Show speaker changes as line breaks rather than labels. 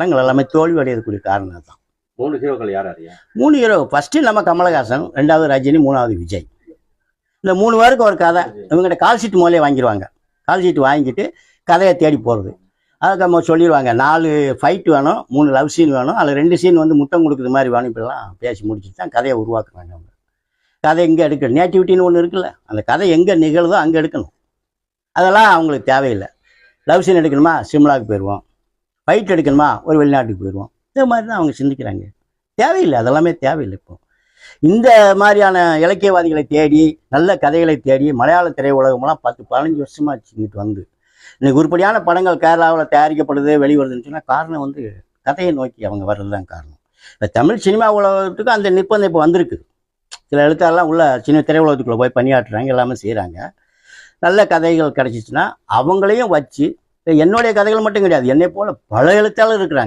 படங்கள் எல்லாமே தோல்வி அடையக்கூடிய காரணம் தான்.
3 ஹீரோக்கள் யார் அறியா?
3 ஹீரோ. ஃபஸ்ட்டு நம்ம கமலஹாசன், 2வது ரஜினி, 3வது விஜய். இந்த 3 பேருக்கு ஒரு கதை. இவங்ககிட்ட கால் ஷீட் முதலே வாங்கிடுவாங்க. கால் ஷீட் வாங்கிட்டு கதையை தேடி போகிறது. அதுக்கு நம்ம சொல்லிடுவாங்க 4 ஃபைட் வேணும், 3 லவ் சீன் வேணும், அதில் 2 சீன் வந்து முத்தம் கொடுக்குற மாதிரி வேணும். இப்படிலாம் பேசி முடிச்சுட்டு தான் கதையை உருவாக்குறாங்க. அவங்க கதை எங்கே எடுக்கணும், நேட்டிவிட்டின்னு ஒன்று இருக்குல்ல, அந்த கதை எங்கே நிகழுதோ அங்கே எடுக்கணும். அதெல்லாம் அவங்களுக்கு தேவையில்லை. லவ் சீன் எடுக்கணுமா சிம்லாவுக்கு போயிடுவோம், ஃபைட் எடுக்கணுமா ஒரு வெளிநாட்டுக்கு போயிடுவோம். இந்த மாதிரி தான் அவங்க சிந்திக்கிறாங்க. தேவையில்லை, அதெல்லாமே தேவையில்லை. இப்போ இந்த மாதிரியான இலக்கியவாதிகளை தேடி, நல்ல கதைகளை தேடி மலையாள திரையுலகமெல்லாம் 10-15 வருஷமாக இங்கிட்டு வந்து இன்னைக்கு உருப்படியான படங்கள் கேரளாவில் தயாரிக்கப்படுது, வெளிவருதுன்னு சொன்னால் காரணம் வந்து கதையை நோக்கி அவங்க வர்றது தான் காரணம். இந்த தமிழ் சினிமா உலகத்துக்கு அந்த நிர்பந்தம் இப்போ வந்திருக்கு. சில எழுத்தாளர்லாம் உள்ள சின்ன திரையுலகத்துக்குள்ளே போய் பணியாற்றுறாங்க, எல்லாமே செய்கிறாங்க. நல்ல கதைகள் கிடச்சிச்சின்னா அவங்களையும் வச்சு, என்னுடைய கதைகள் மட்டும் கிடையாது, என்னை போல் பல எழுத்தாளர் இருக்கிறாங்க.